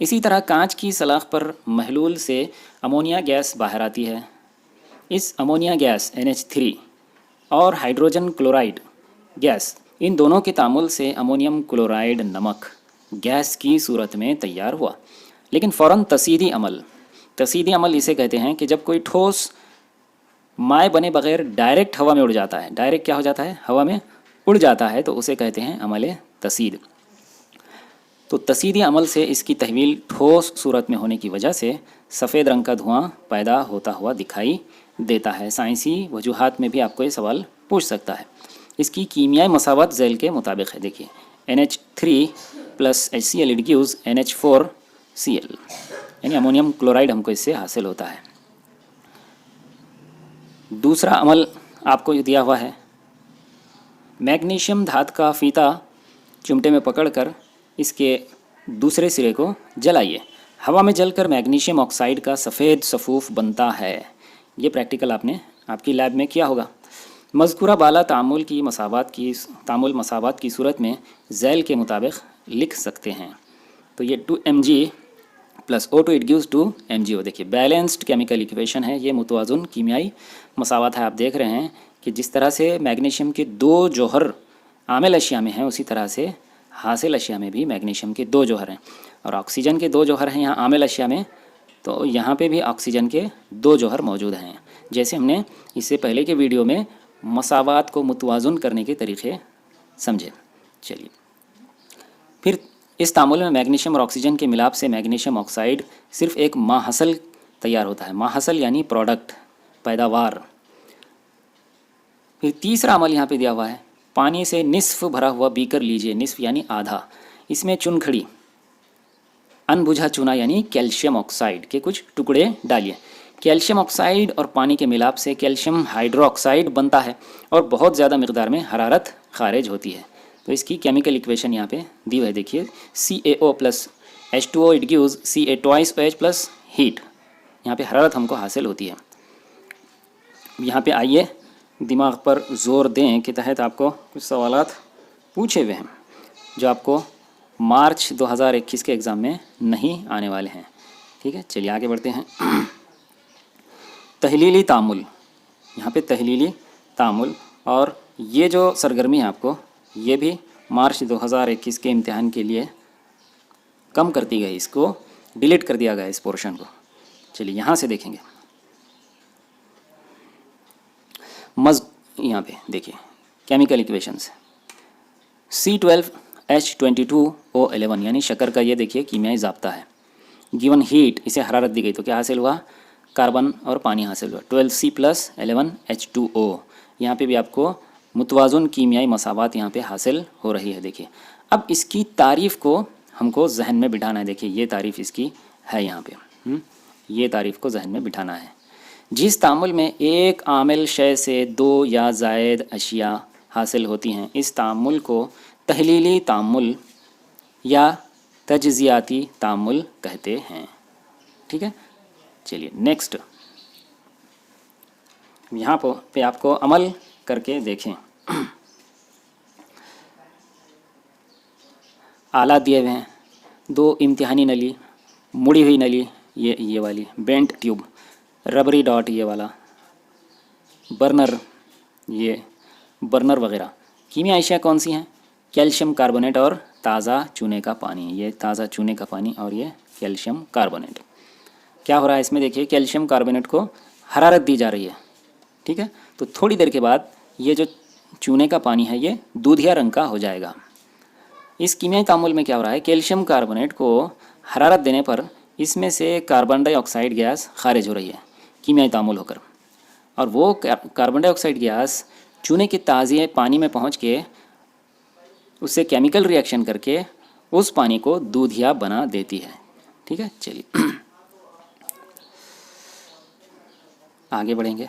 اسی طرح کانچ کی سلاخ پر محلول سے امونیا گیس باہر آتی ہے. اس امونیا گیس NH3 اور ہائیڈروجن کلورائڈ گیس، ان دونوں کے تعامل سے امونیم کلورائڈ نمک گیس کی صورت میں تیار ہوا. لیکن فوراً تصعیدی عمل اسے کہتے ہیں کہ جب کوئی ٹھوس مائع بنے بغیر ڈائریکٹ ہوا میں اڑ جاتا ہے. ڈائریکٹ کیا ہو جاتا ہے؟ ہوا میں اڑ جاتا ہے، تو اسے کہتے ہیں عمل تصعید. تو تصعیدی عمل سے اس کی تحویل ٹھوس صورت میں ہونے کی وجہ سے سفید رنگ کا دھواں پیدا ہوتا ہوا دکھائی دیتا ہے. سائنسی وجوہات میں بھی آپ کو یہ سوال پوچھ سکتا ہے. اس کی کیمیائی مساوات ذیل کے مطابق ہے. دیکھیے NH3 + HCl it gives NH4Cl، یعنی امونیم کلورائڈ ہم کو اس سے حاصل ہوتا ہے. دوسرا عمل آپ کو یہ دیا ہوا ہے، میگنیشیم دھات کا فیتہ چمٹے میں پکڑ کر اس کے دوسرے سرے کو جلائیے. ہوا میں جل کر میگنیشیم آکسائڈ کا سفید صفوف بنتا ہے. یہ پریکٹیکل آپ کی لیب میں کیا ہوگا. مذکورہ بالا تعامل مساوات کی صورت میں ذیل کے مطابق لکھ سکتے ہیں. تو یہ 2Mg + O2 it gives 2MgO. دیکھیے بیلنسڈ کیمیکل ایکویشن ہے، یہ متوازن کیمیائی مساوات ہے. آپ دیکھ رہے ہیں کہ جس طرح سے میگنیشیم کے 2 جوہر عامل اشیاء میں ہیں، اسی طرح سے حاصل اشیاء میں بھی میگنیشیم کے 2 جوہر ہیں. اور آکسیجن کے 2 جوہر ہیں یہاں عامل اشیاء میں، تو یہاں پہ بھی آکسیجن کے 2 جوہر موجود ہیں. جیسے ہم نے اس سے پہلے کے ویڈیو میں مساوات کو متوازن کرنے کے طریقے سمجھے. چلیے پھر اس تعامل میں میگنیشیم اور آکسیجن کے ملاپ سے میگنیشیم آکسائڈ صرف ایک ماحصل تیار ہوتا ہے. ماحصل یعنی پروڈکٹ، پیداوار. پھر تیسرا عمل یہاں پہ دیا ہوا ہے، پانی سے نصف بھرا ہوا بیکر لیجئے. نصف یعنی آدھا. اس میں چنکھڑی، ان بجھا چونا یعنی کیلشیم آکسائڈ کے کچھ ٹکڑے ڈالیے. کیلشیم آکسائڈ اور پانی کے ملاپ سے کیلشیم ہائیڈرو آکسائڈ بنتا ہے اور بہت زیادہ مقدار میں حرارت خارج ہوتی ہے. تو اس کی کیمیکل ایکویشن یہاں پہ دی ہوئی ہے. دیکھیے CaO + H2O it gives Ca2OH + heat. یہاں پہ حرارت ہم کو حاصل ہوتی ہے. یہاں پہ آئیے دماغ پر زور دیں کے تحت آپ کو کچھ سوالات پوچھے ہوئے ہیں جو آپ کو مارچ 2021 کے ایگزام میں نہیں آنے والے ہیں. ٹھیک ہے، چلیے آگے بڑھتے ہیں. تحلیلی تعامل. یہاں پہ تحلیلی تعامل، اور یہ جو سرگرمی ہے آپ کو، یہ بھی مارچ 2021 کے امتحان کے لیے کم کر دی گئی. اس کو ڈیلیٹ کر دیا گیا اس پورشن کو. چلیے یہاں سے دیکھیں گے. یہاں پہ دیکھیے کیمیکل ایکویشنز. C12H22O11 یعنی شکر کا یہ دیکھیے کیمیائی ضابطہ ہے. گیون ہیٹ، اسے حرارت دی گئی تو کیا حاصل ہوا؟ کاربن اور پانی حاصل ہوا. 12C + 11H2O. یہاں پہ بھی آپ کو متوازن کیمیائی مساوات یہاں پہ حاصل ہو رہی ہے. دیکھیے اب اس کی تعریف کو ہم کو ذہن میں بٹھانا ہے. دیکھیے یہ تعریف اس کی ہے یہاں پہ. یہ تعریف کو ذہن میں بٹھانا ہے. جس تعامل میں ایک عامل شے سے 2 یا زائد اشیاء حاصل ہوتی ہیں، اس تعامل کو تحلیلی تعامل یا تجزیاتی تعامل کہتے ہیں. ٹھیک ہے، چلیے نیکسٹ. یہاں پہ آپ کو عمل کر کے دیکھیں. آلات دیے ہوئے ہیں. 2 امتحانی نلی، مڑی ہوئی نلی یہ والی، بینٹ ٹیوب، ربری ڈاٹ یہ والا، برنر، یہ برنر وغیرہ. کیمیائی اشیاء کون سی ہیں؟ کیلشیم کاربونیٹ اور تازہ چونے کا پانی. یہ تازہ چونے کا پانی اور یہ کیلشیم کاربونیٹ. کیا ہو رہا ہے اس میں؟ دیکھیے کیلشیم کاربونیٹ کو حرارت دی جا رہی ہے. ٹھیک ہے، تو تھوڑی دیر کے بعد یہ جو چونے کا پانی ہے یہ دودھیا رنگ کا ہو جائے گا. اس کیمیائی تعامل میں کیا ہو رہا ہے؟ کیلشیم کاربونیٹ کو حرارت دینے پر اس میں سے کاربن ڈائی آکسائڈ گیس خارج ہو رہی ہے کیمیائی تعامل ہو کر، اور وہ کاربن ڈائی آکسائڈ گیس چونے کے تازے پانی میں پہنچ کے اس سے کیمیکل ری ایکشن کر کے اس پانی کو دودھیا بنا دیتی ہے. ٹھیک ہے، چلیے آگے بڑھیں گے.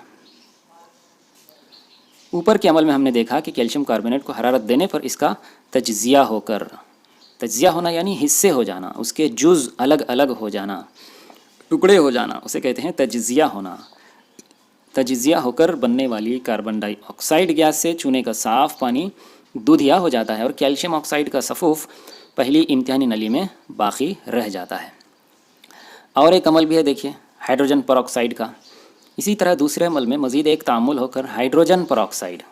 اوپر کے عمل میں ہم نے دیکھا کہ کیلشیم کاربونیٹ کو حرارت دینے پر اس کا تجزیہ ہو کر، تجزیہ ہونا یعنی حصے ہو جانا، اس کے جز الگ الگ ہو جانا، ٹکڑے ہو جانا، اسے کہتے ہیں تجزیہ ہونا. تجزیہ ہو کر بننے والی کاربن ڈائی آکسائڈ گیس سے چونے کا صاف پانی دودھیا ہو جاتا ہے اور کیلشیم آکسائڈ کا صفوف پہلی امتحانی نلی میں باقی رہ جاتا ہے. اور ایک عمل بھی ہے دیکھیے ہائیڈروجن پر آکسائڈ کا. اسی طرح دوسرے عمل میں مزید ایک تعامل ہو کر ہائیڈروجن پر آکسائڈ.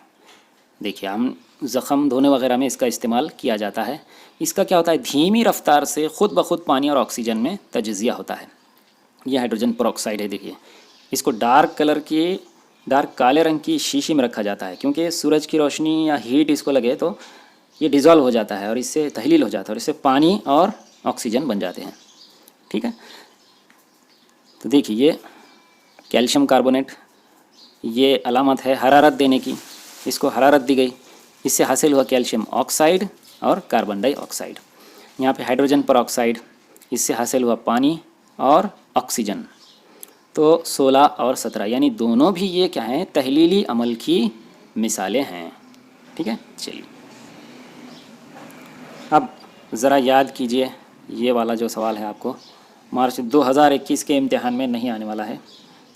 دیکھیے ہم زخم دھونے وغیرہ میں اس کا استعمال کیا جاتا ہے. اس کا کیا ہوتا ہے، دھیمی رفتار سے خود بخود پانی اور آکسیجن میں تجزیہ ہوتا ہے. یہ ہائیڈروجن پر آکسائڈ ہے. دیکھیے اس کو ڈارک کالے رنگ کی شیشی میں رکھا جاتا ہے، کیونکہ سورج کی روشنی یا ہیٹ اس کو لگے تو یہ ڈیزالو ہو جاتا ہے اور اس سے تحلیل ہو جاتا ہے اور اس سے پانی اور آکسیجن بن جاتے ہیں. ٹھیک ہے، تو دیکھیے یہ کیلشیم کاربونیٹ، یہ علامت ہے حرارت دینے کی. اس کو حرارت دی گئی، اس سے حاصل ہوا کیلشیم آکسائڈ اور کاربن ڈائی آکسائڈ. یہاں پہ ہائیڈروجن پر آکسائڈ، اس سے حاصل ہوا پانی اور آکسیجن. تو 16 اور 17 یعنی دونوں بھی یہ کیا ہیں، تحلیلی عمل کی مثالیں ہیں. ٹھیک ہے، چلیے اب ذرا یاد کیجئے یہ والا جو سوال ہے آپ کو مارچ 2021 کے امتحان میں نہیں آنے والا ہے.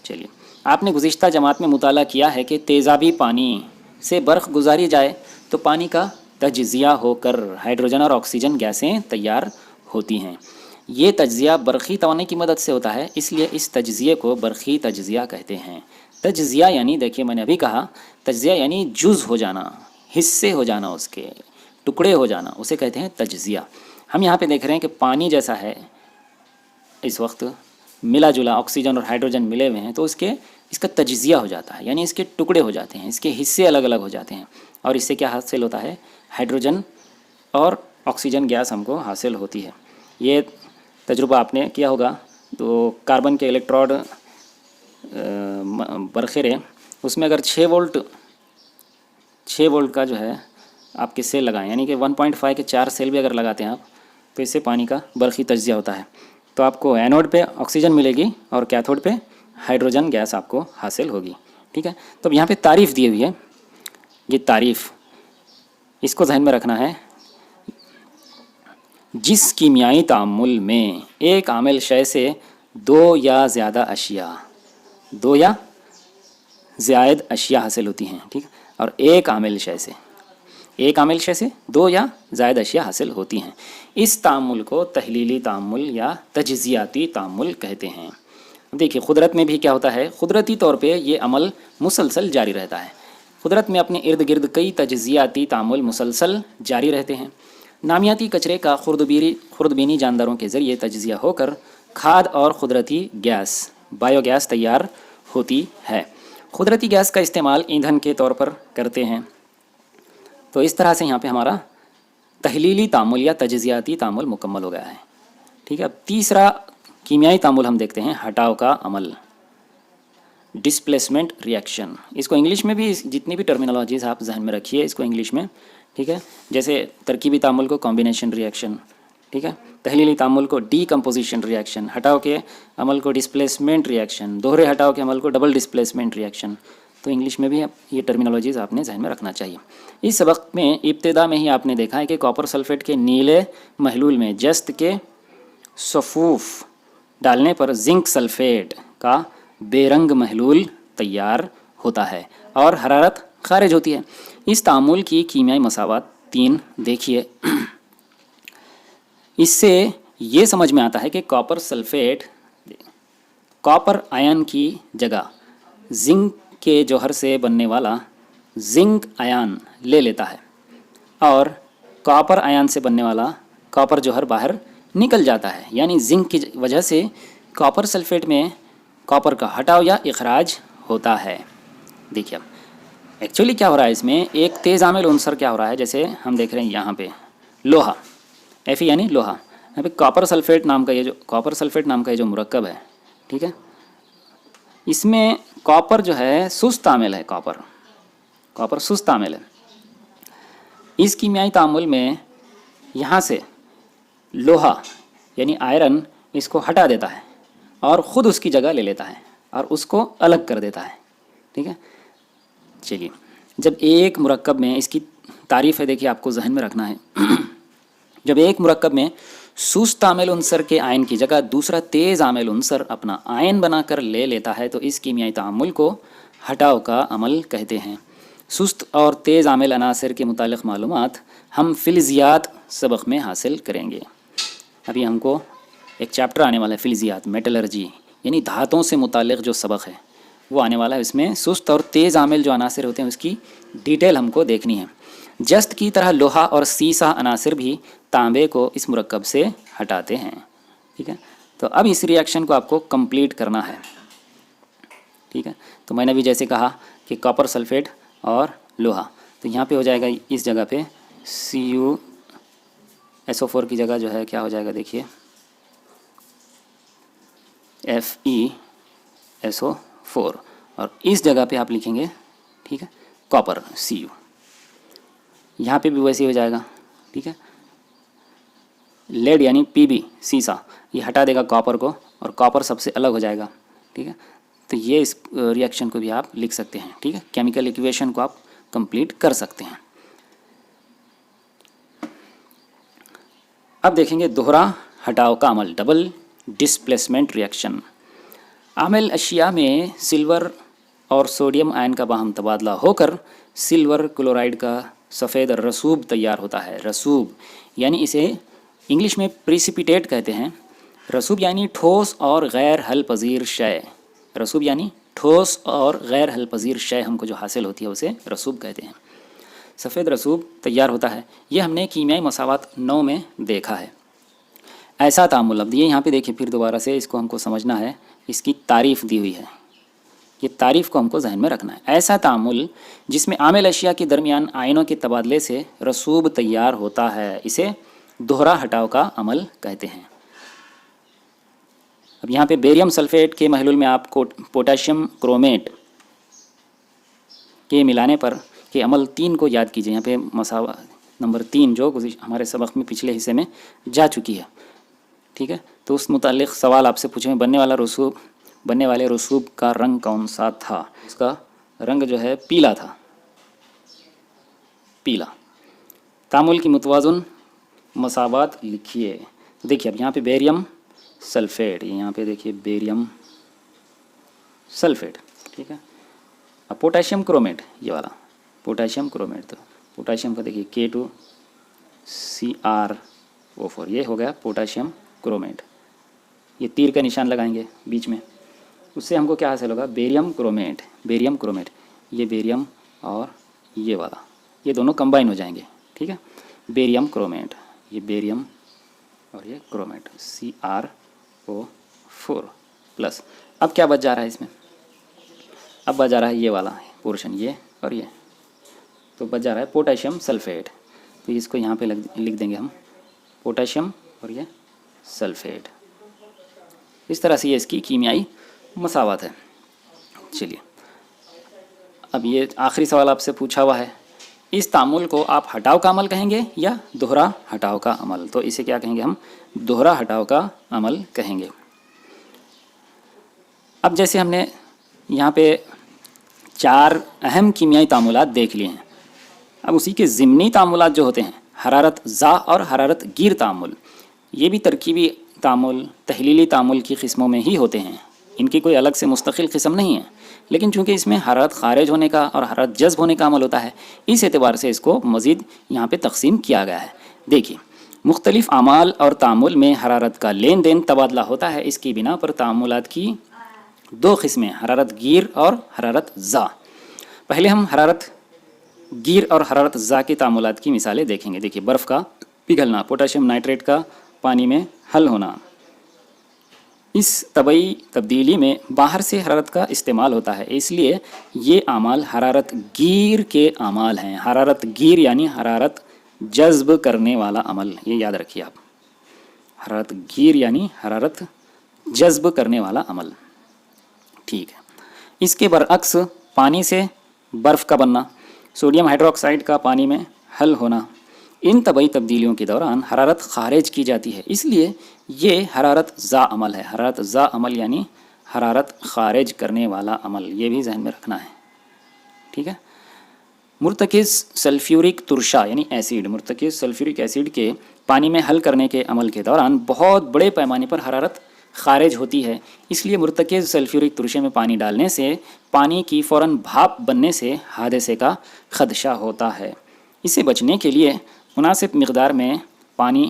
چلیے، آپ نے گزشتہ جماعت میں مطالعہ کیا ہے کہ تیزابی پانی سے برق گزاری جائے تو پانی کا تجزیہ ہو کر ہائیڈروجن اور آکسیجن گیسیں تیار ہوتی ہیں. یہ تجزیہ برقی توانائی کی مدد سے ہوتا ہے، اس لیے اس تجزیے کو برقی تجزیہ کہتے ہیں. تجزیہ یعنی دیکھیے میں نے ابھی کہا تجزیہ یعنی جز ہو جانا، حصے ہو جانا، اس کے ٹکڑے ہو جانا، اسے کہتے ہیں تجزیہ. ہم یہاں پہ دیکھ رہے ہیں کہ پانی جیسا ہے اس وقت ملا جلا، آکسیجن اور ہائیڈروجن ملے ہوئے ہیں، تو اس کا تجزیہ ہو جاتا ہے، یعنی اس کے ٹکڑے ہو جاتے ہیں، اس کے حصے الگ الگ ہو جاتے ہیں اور اس سے کیا حاصل ہوتا ہے، ہائیڈروجن اور آکسیجن گیس ہم کو حاصل ہوتی ہے. یہ تجربہ آپ نے کیا ہوگا. تو کاربن کے الیکٹروڈ برقرے، اس میں اگر 6 وولٹ کا جو ہے آپ کے سیل لگائیں، یعنی کہ 1.5 کے 4 سیل بھی اگر لگاتے ہیں آپ، تو اس سے پانی کا برقی تجزیہ ہوتا ہے. تو آپ کو اینوڈ پہ آکسیجن ملے گی اور کیتھوڈ پہ ہائیڈروجن گیس آپ کو حاصل ہوگی. ٹھیک ہے، تو اب یہاں پہ تعریف دی ہوئی ہے. یہ تعریف اس کو ذہن میں رکھنا ہے. جس کیمیائی تعامل میں ایک عامل شے سے دو یا زیادہ اشیاء حاصل ہوتی ہیں. ٹھیک، اور ایک عامل شے سے دو یا زائد اشیاء حاصل ہوتی ہیں، اس تعامل کو تحلیلی تعامل یا تجزیاتی تعامل کہتے ہیں. دیکھیے قدرت میں بھی کیا ہوتا ہے، قدرتی طور پہ یہ عمل مسلسل جاری رہتا ہے. قدرت میں اپنے ارد گرد کئی تجزیاتی تعامل مسلسل جاری رہتے ہیں. نامیاتی کچرے کا خوردبینی جانداروں کے ذریعے تجزیہ ہو کر کھاد اور قدرتی گیس بایو گیس تیار ہوتی ہے. قدرتی گیس کا استعمال ایندھن کے طور پر کرتے ہیں. تو اس طرح سے یہاں پہ ہمارا تحلیلی تعامل یا تجزیاتی تعامل مکمل ہو گیا ہے. ٹھیک ہے، اب تیسرا کیمیائی تعامل ہم دیکھتے ہیں، ہٹاؤ کا عمل، ڈسپلیسمنٹ ری ایکشن. اس کو انگلش میں بھی جتنی بھی ٹرمینالوجیز آپ ذہن میں رکھیے اس کو انگلش میں. ٹھیک ہے، جیسے ترکیبی تعامل کو کمبینیشن ری ایکشن، ٹھیک ہے، تحلیلی تعامل کو ڈی کمپوزیشن ری ایکشن، ہٹاؤ کے عمل کو ڈسپلیسمنٹ ری ایکشن، دوہرے ہٹاؤ کے عمل کو ڈبل ڈسپلیسمنٹ ری ایکشن. تو انگلش میں بھی یہ ٹرمینالوجیز آپ نے ذہن میں رکھنا چاہیے. اس سبق میں ابتدا میں ہی آپ نے دیکھا ہے کہ کاپر سلفیٹ کے نیلے محلول میں جست کے صفوف ڈالنے پر زنک سلفیٹ کا بے رنگ محلول تیار ہوتا ہے اور حرارت خارج ہوتی ہے. اس تعامل کی کیمیائی مساوات 3 دیکھیے. اس سے یہ سمجھ میں آتا ہے کہ کاپر سلفیٹ کاپر آئن کی جگہ زنک کے جوہر سے بننے والا زنک آئن لے لیتا ہے اور کاپر آئن سے بننے والا کاپر جوہر باہر نکل جاتا ہے. یعنی زنک کی وجہ سے کاپر سلفیٹ میں کاپر کا ہٹاؤ یا اخراج ہوتا ہے. دیکھیے اب ایکچولی کیا ہو رہا ہے، اس میں ایک تیز عامل عنصر کیا ہو رہا ہے، جیسے ہم دیکھ رہے ہیں یہاں پہ لوہا، Fe یعنی لوہا. یہاں پہ کاپر سلفیٹ نام کا یہ جو مرکب ہے، ٹھیک ہے، اس میں کاپر جو ہے سست عامل ہے. کاپر سست عامل ہے. اس کیمیائی تعامل میں یہاں سے لوہا یعنی آئرن اس کو ہٹا دیتا ہے اور خود اس کی جگہ لے لیتا ہے اور اس کو الگ کر دیتا ہے. ٹھیک ہے، چلیے جب ایک مرکب میں اس کی تعریف ہے، دیکھیے آپ کو ذہن میں رکھنا ہے. جب ایک مرکب میں سست عامل عنصر کے آئن کی جگہ دوسرا تیز عامل عنصر اپنا آئن بنا کر لے لیتا ہے تو اس کیمیائی تعامل کو ہٹاؤ کا عمل کہتے ہیں. سست اور تیز عامل عناصر کے متعلق معلومات ہم فلزیات سبق میں حاصل کریں گے. ابھی ہم کو ایک چیپٹر آنے والا ہے فلزیات، میٹلرجی، یعنی دھاتوں سے متعلق جو سبق ہے وہ آنے والا ہے. اس میں سست اور تیز عامل جو عناصر ہوتے ہیں اس کی ڈیٹیل ہم کو دیکھنی ہے. جست کی طرح لوہا اور سیسا عناصر بھی تانبے کو اس مرکب سے ہٹاتے ہیں. ٹھیک ہے، تو اب اس ریئیکشن کو آپ کو کمپلیٹ کرنا ہے. ٹھیک ہے، تو میں نے بھی جیسے کہا کہ کاپر سلفیٹ اور لوہا، تو یہاں پہ ہو جائے گا اس جگہ پہ CuSO4 کی جگہ جو ہے کیا ہو جائے گا دیکھیے FeSO4، اور اس جگہ پہ آپ لکھیں گے ٹھیک ہے کاپر Cu. یہاں پہ بھی ویسے ہی ہو جائے گا. ٹھیک ہے، لیڈ یعنی Pb سیسا، یہ ہٹا دے گا کاپر کو اور کاپر سب سے الگ ہو جائے گا. ٹھیک ہے، تو یہ اس ریئیکشن کو بھی آپ لکھ سکتے ہیں. ٹھیک ہے، کیمیکل ایکویشن کو آپ کمپلیٹ کر سکتے ہیں. اب دیکھیں گے دوہرا ہٹاؤ کا عمل، ڈبل ڈسپلیسمنٹ ریئیکشن. عامل اشیاء میں سلور اور سوڈیم آئن کا باہم تبادلہ ہو کر سلور کلورائڈ کا سفید رسوب تیار ہوتا ہے. رسوب یعنی اسے انگلش میں پریسیپیٹیٹ کہتے ہیں. رسوب یعنی ٹھوس اور غیر حل پذیر شے. رسوب یعنی ٹھوس اور غیر حل پذیر شے ہم کو جو حاصل ہوتی ہے اسے رسوب کہتے ہیں. سفید رسوب تیار ہوتا ہے. یہ ہم نے کیمیائی مساوات 9 میں دیکھا ہے. ایسا تعامل، اب یہ یہاں پہ دیکھیں پھر دوبارہ سے اس کو ہم کو سمجھنا ہے. اس کی تعریف دی ہوئی ہے، یہ تعریف کو ہم کو ذہن میں رکھنا ہے. ایسا تعامل جس میں عامل اشیاء کے درمیان آئنوں کے تبادلے سے رسوب تیار ہوتا ہے اسے دوہرا ہٹاؤ کا عمل کہتے ہیں. اب یہاں پہ بیریم سلفیٹ کے محلول میں آپ کو پوٹاشیم کرومیٹ کے ملانے پر کے عمل 3 کو یاد کیجیے. یہاں پہ مساوات نمبر 3 جو ہمارے سبق میں پچھلے حصے میں جا چکی ہے. ٹھیک ہے، تو اس متعلق سوال آپ سے پوچھیں، بننے والے رسوب کا رنگ کون سا تھا؟ اس کا رنگ جو ہے پیلا تھا، پیلا. تعامل کی متوازن مساوات لکھیے. دیکھیے اب یہاں پہ بیریم سلفیٹ، یہاں پہ دیکھیے بیریم سلفیٹ. ٹھیک ہے، اب پوٹاشیم کرومیٹ، یہ والا پوٹاشیم کرومیٹ، تو پوٹاشیم کا دیکھیے K2CrO4، یہ ہو گیا پوٹاشیم کرومیٹ. یہ تیر کا نشان لگائیں گے بیچ میں، اس سے ہم کو کیا حاصل ہوگا؟ بیریم کرومیٹ. بیریم کرومیٹ، یہ بیریم اور یہ والا یہ دونوں کمبائن ہو جائیں گے. ٹھیک ہے، بیریم کرومیٹ، یہ بیریم اور یہ کرومیٹ CrO4 پلس. اب کیا بچ جا رہا ہے اس میں؟ اب بچ جا رہا ہے یہ والا پورشن، یہ اور یہ، تو بچ جا رہا ہے پوٹاشیم سلفیٹ. تو اس کو یہاں پہ لکھ دیں گے ہم پوٹاشیم اور یہ سلفیٹ. اس طرح سے یہ اس کی کیمیائی مساوات ہے. چلیے اب یہ آخری سوال آپ سے پوچھا ہوا ہے، اس تعامل کو آپ ہٹاؤ کا عمل کہیں گے یا دوہرا ہٹاؤ کا عمل؟ تو اسے کیا کہیں گے ہم؟ دوہرا ہٹاؤ کا عمل کہیں گے. اب جیسے ہم نے یہاں پہ 4 اہم کیمیائی تعاملات دیکھ لیے ہیں، اب اسی کے ضمنی تعاملات جو ہوتے ہیں، حرارت زا اور حرارت گیر تعامل، یہ بھی ترکیبی تعامل تحلیلی تعامل کی قسموں میں ہی ہوتے ہیں. ان کی کوئی الگ سے مستقل قسم نہیں ہے، لیکن چونکہ اس میں حرارت خارج ہونے کا اور حرارت جذب ہونے کا عمل ہوتا ہے، اس اعتبار سے اس کو مزید یہاں پہ تقسیم کیا گیا ہے. دیکھیے مختلف اعمال اور تعامل میں حرارت کا لین دین تبادلہ ہوتا ہے. اس کی بنا پر تعاملات کی 2 قسمیں، حرارت گیر اور حرارت زا. پہلے ہم حرارت گیر اور حرارت زا کے تعاملات کی مثالیں دیکھیں گے. دیکھیے برف کا پگھلنا، پوٹاشیم نائٹریٹ کا پانی میں حل ہونا. اس طبعی تبدیلی میں باہر سے حرارت کا استعمال ہوتا ہے، اس لیے یہ اعمال حرارت گیر کے اعمال ہیں. حرارت گیر یعنی حرارت جذب کرنے والا عمل، یہ یاد رکھیے آپ. حرارت گیر یعنی حرارت جذب کرنے والا عمل. ٹھیک ہے، اس کے برعکس پانی سے برف کا بننا، سوڈیم ہائیڈروکسائڈ کا پانی میں حل ہونا، ان طبعی تبدیلیوں کے دوران حرارت خارج کی جاتی ہے، اس لیے یہ حرارت زا عمل ہے. حرارت زا عمل یعنی حرارت خارج کرنے والا عمل، یہ بھی ذہن میں رکھنا ہے. ٹھیک ہے، مرتکز سلفیورک ترشا یعنی ایسیڈ، مرتکز سلفیورک ایسیڈ کے پانی میں حل کرنے کے عمل کے دوران بہت بڑے پیمانے پر حرارت خارج ہوتی ہے، اس لیے مرتکز سلفیورک ترشے میں پانی ڈالنے سے پانی کی فوراً بھاپ بننے سے حادثے کا خدشہ ہوتا ہے. اسے بچنے کے لیے مناسب مقدار میں پانی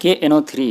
KNO3